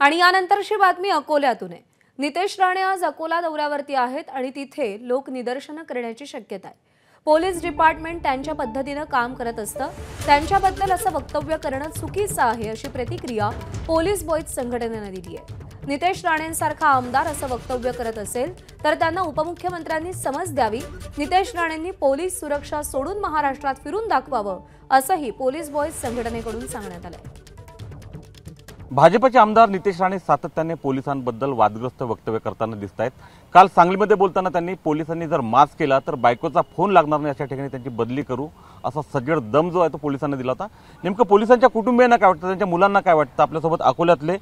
आणि यानंतरची बातमी अकोल्यातून आहे। नितेश राणे आज अकोला दौऱ्यावरती आहेत आणि तिथे लोक निदर्शनं करण्याची शक्यता आहे। पोलीस डिपार्टमेंट त्यांच्या पद्धतीने काम करत असतं, त्यांच्याबद्दल असं वक्तव्य करणं चुकीचं आहे अशी प्रतिक्रिया पोलीस बॉयज संघटनेने दिली आहे। नितेश राणेंसारखा आमदार असं वक्तव्य करत असेल तर त्यांना उपमुख्यमंत्र्यांनी समज द्यावी। नितेश राणेंनी पोलीस सुरक्षा सोडून महाराष्ट्रात फिरून दाखवावं असंही पोलीस बॉयज संघटनेकडून सांगण्यात आलंय। भाजपचे आमदार नितेश राणे सातत्याने पोलिसांबद्दल वादग्रस्त वक्तव्य करताना दिसतायत। काल सांगलीमध्ये बोलताना त्यांनी पोलिसांनी जर मास केला तर बायकोचा फोन लागणार नाही अशा ठिकाणी त्यांची बदली करू असा सज्जड दम जो आहे तो पोलिसांना दिला होता। नेमकं पोलिसांच्या कुटुंबियांना काय वाटतं, त्यांच्या मुलांना काय वाटतं, आपल्यासोबत अकोल्यातले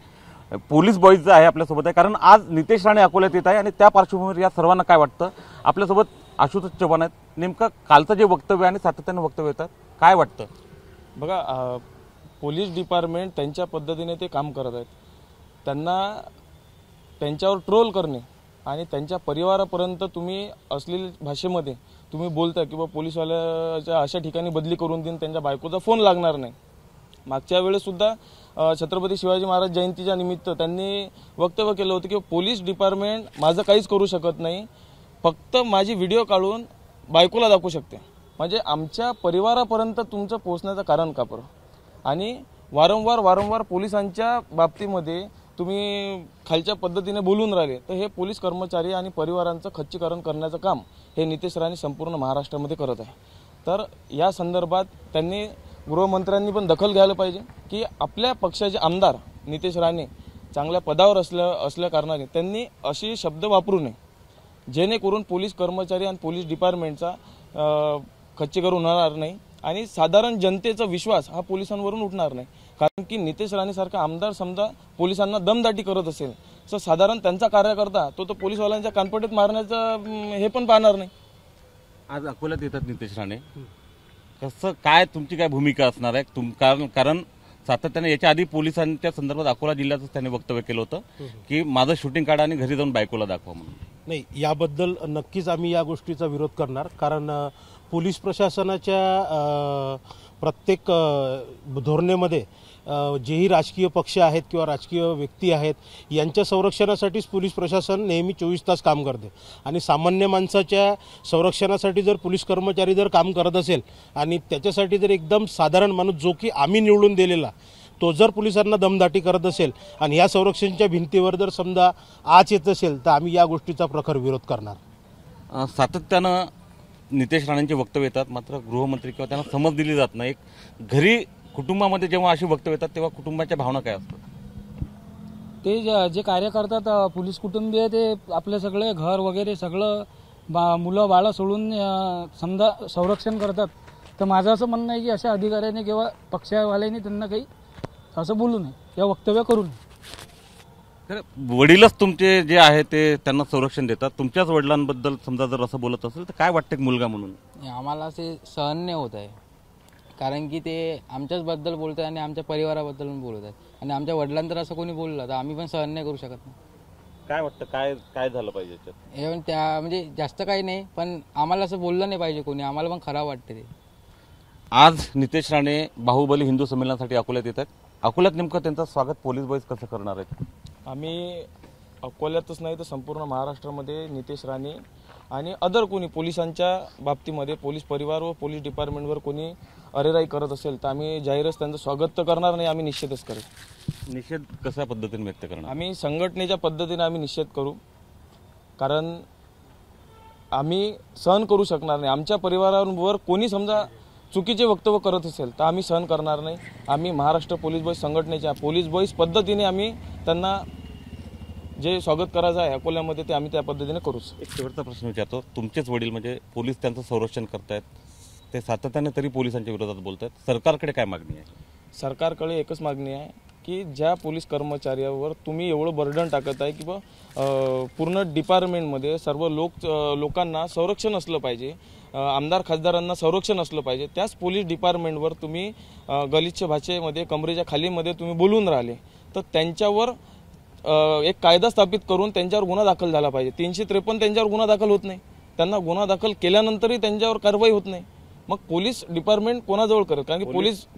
पोलीस बॉयज जे आहे आपल्यासोबत आहे, कारण आज नितेश राणे अकोल्यात येत आहे आणि त्या पार्श्वभूमीवर या सर्वांना काय वाटतं। आपल्यासोबत आशुतोष चव्हाण आहेत। नेमकं कालचं जे वक्तव्य आणि सातत्याने वक्तव्य येतात काय वाटतं? बघा, पोलीस डिपार्टमेंट त्यांच्या पद्धतीने ते काम करत आहेत। त्यांना त्यांच्यावर ट्रोल करणे आणि त्यांच्या परिवारापर्यंत तुम्ही अश्लील भाषेमध्ये तुम्ही बोलता किंवा पोलीसवाल्याच्या अशा ठिकाणी बदली करून देईन, त्यांच्या बायकोचा फोन लागणार नाही। मागच्या वेळेस सुद्धा छत्रपती शिवाजी महाराज जयंतीच्या निमित्त त्यांनी वक्तव्य केलं होतं की पोलीस डिपार्टमेंट माझं काहीच करू शकत नाही, फक्त माझी व्हिडिओ काढून बायकोला दाखवू शकते। म्हणजे आमच्या परिवारापर्यंत तुमचं पोहोचण्याचं कारण का बरं? आणि वारंवार पोलिसांच्या बाबतीमध्ये तुम्ही खालच्या पद्धतीने बोलून राहिले तर हे पोलीस कर्मचारी आणि परिवारांचं खच्चीकरण करण्याचं काम हे नितेश राणे संपूर्ण महाराष्ट्रामध्ये करत आहे। तर या संदर्भात त्यांनी गृहमंत्र्यांनी पण दखल घ्यायला पाहिजे की आपल्या पक्षाचे आमदार नितेश राणे चांगल्या पदावर असल्या कारणाने त्यांनी अशी शब्द वापरू नये जेणेकरून पोलीस कर्मचारी आणि पोलीस डिपार्टमेंटचा खच्चीकरण होणार नाही आणि साधारण जनतेचा विश्वास हा पोलिसांवरून उठणार नाही। कारण की नितेश राणे सारखा आमदार समजा पोलिसांना दमदाटी करत असेल तर साधारण त्यांचा कार्यकर्ता तो पोलिसवाल्यांच्या कानपटीत मारण्याचं हे पण पाहणार नाही। आज अकोल्यात येतात नितेश राणे, कसं काय तुमची काय भूमिका असणार आहे? कारण सातत्याने याच्या आधी पोलिसांच्या संदर्भात अकोला जिल्ह्यातच त्यांनी वक्तव्य केलं होतं की माझं शूटिंग काढा आणि घरी जाऊन बायकोला दाखवा म्हणून। नाही, याबद्दल नक्कीच आम्ही या गोष्टीचा विरोध करणार। कारण पोलीस प्रशासनाच्या प्रत्येक धोरणामध्ये जेही राजकीय पक्ष आहेत किंवा राजकीय व्यक्ती आहेत यांच्या संरक्षणासाठीच पोलीस प्रशासन नेहमी 24 तास काम करते आणि सामान्य माणसाच्या संरक्षणासाठी जर पोलीस कर्मचारी जर काम करत असेल आणि त्याच्यासाठी जर एकदम साधारण माणूस जो की आम्ही निवडून दिलेला तो जर पोलिसांना दमदाटी करत असेल आणि या संरक्षणाच्या भिंतीवर जर समजा आच येत असेल तर आम्ही या गोष्टीचा प्रखर विरोध करणार। सातत्यानं नितेश राणेंचे वक्तव्य येतात, मात्र गृहमंत्री किंवा त्यांना समज दिली जात नाही। घरी कुटुंबामध्ये जेव्हा अशी वक्तव्य येतात तेव्हा कुटुंबाच्या भावना काय असतात? ते जे कार्य करतात पोलीस कुटुंबीय ते आपले सगळे घर वगैरे सगळं मुलं बाळं सोडून समजा संरक्षण करतात। तर माझं असं म्हणणं आहे की अशा अधिकाऱ्याने किंवा पक्षवाल्यांनी त्यांना काही असं बोलू नये या वक्तव्य करू नये। वडीलच तुमचे जे आहे ते त्यांना संरक्षण देतात, तुमच्याच वडिलांबद्दल समजा जर असं बोलत असेल तर काय वाटतं मुलगा म्हणून? आम्हाला असे सहन नाही होत आहे, कारण की ते आमच्याच बद्दल बोलत आहे आणि आमच्या परिवाराबद्दल पण बोलत आहेत आणि आमच्या वडिलांतर असं कोणी बोललं तर आम्ही पण सहन नाही करू शकत नाही। काय वाटतं काय झालं पाहिजे हे त्या म्हणजे जास्त काही नाही, पण आम्हाला असं बोललं नाही पाहिजे कोणी, आम्हाला पण खराब वाटते ते। आज नितेश राणे बाहुबली हिंदू संमेलनासाठी अकोल्यात येतात। अकोल्यात नेमकं त्यांचं स्वागत पोलीस बॉयज कसं करणार आहेत? आम्ही अकोल्यातच नाही तर संपूर्ण महाराष्ट्रामध्ये नितेश राणे आणि अदर कोणी पोलिसांच्या बाबतीमध्ये पोलीस परिवार व पोलीस डिपार्टमेंटवर कोणी अरेराई करत असेल तर आम्ही जाहीरच त्यांचं स्वागत तर करणार नाही, आम्ही निषेधच करू। निषेध कशा पद्धतीने व्यक्त करणार? आम्ही संघटनेच्या पद्धतीने आम्ही निषेध करू, कारण आम्ही सहन करू शकणार नाही। आमच्या परिवारावर कोणी समजा चुकीचे वक्तव्य करत असेल तर आम्ही सहन करणार नाही। आम्ही महाराष्ट्र पोलीस बॉयज संघटनेच्या पोलीस बॉयज पद्धतीने आम्ही त्यांना जे स्वागत करायचं आहे अकोल्यामध्ये ते आम्ही त्या पद्धतीने करूच। एक शेवटचा प्रश्न विचारतो, तुमचेच वडील म्हणजे पोलीस त्यांचं संरक्षण करतायत, ते सातत्याने तरी पोलिसांच्या विरोधात बोलतात, सरकारकडे काय मागणी आहे? सरकारकडे एकच मागणी आहे की ज्या पोलीस कर्मचाऱ्यावर तुम्ही एवढं बर्डन टाकत आहे की पूर्ण डिपार्टमेंटमध्ये सर्व लोकांना संरक्षण असलं पाहिजे, आमदार खासदारांना संरक्षण असलं पाहिजे, त्याच पोलीस डिपार्टमेंटवर तुम्ही गलिच्छ भाषेमध्ये कमरेच्या खालीमध्ये तुम्ही बोलून राहिले तर त्यांच्यावर एक कायदा स्थापित करून त्यांच्यावर गुन्हा दाखल झाला पाहिजे। 353 त्यांच्यावर गुन्हा दाखल होत नाही, त्यांना गुन्हा दाखल केल्यानंतरही त्यांच्यावर कारवाई होत नाही। मग पोलीस डिपार्टमेंट कोणाजवळ करत? कारण की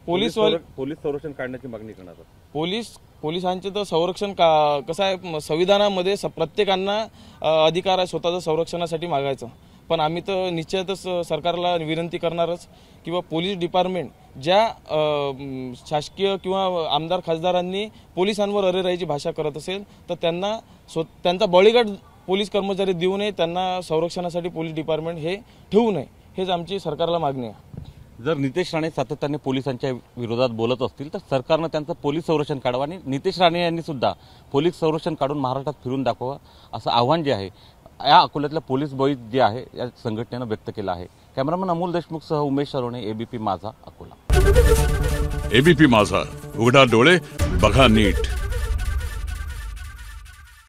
पोलीस संरक्षण काढण्याची मागणी करणार. पोलिसांचे तर संरक्षण कसं आहे, संविधानामध्ये प्रत्येकांना अधिकार आहे स्वतःच्या संरक्षणासाठी मागायचं. पण आम्ही तर निश्चितच सरकारला विनंती करणारच किंवा पोलीस डिपार्टमेंट ज्या शासकीय किंवा आमदार खासदारांनी पोलिसांवर अरेराईची भाषा करत असेल तर त्यांचा बॉडीगार्ड पोलीस कर्मचारी देऊ नये, त्यांना संरक्षणासाठी पोलीस डिपार्टमेंट हे ठेवू नये, हेच आमची सरकारला मागणी आहे. जर नितेश राणे सातत्याने पोलिसांच्या विरोधात बोलत असतील तर सरकारनं त्यांचं पोलीस संरक्षण काढावं आणि नितेश राणे यांनी सुद्धा पोलीस संरक्षण काढून महाराष्ट्रात फिरून दाखवावं असं आव्हान जे आहे या अकोल्यातल्या पोलीस बॉईज जे आहे या संघटनेनं व्यक्त केलं आहे. कॅमेरामन अमोल देशमुखसह उमेश सरोणे, एबीपी माझा, अकोला. एबीपी माझा, उघडा डोळे बघा नीट.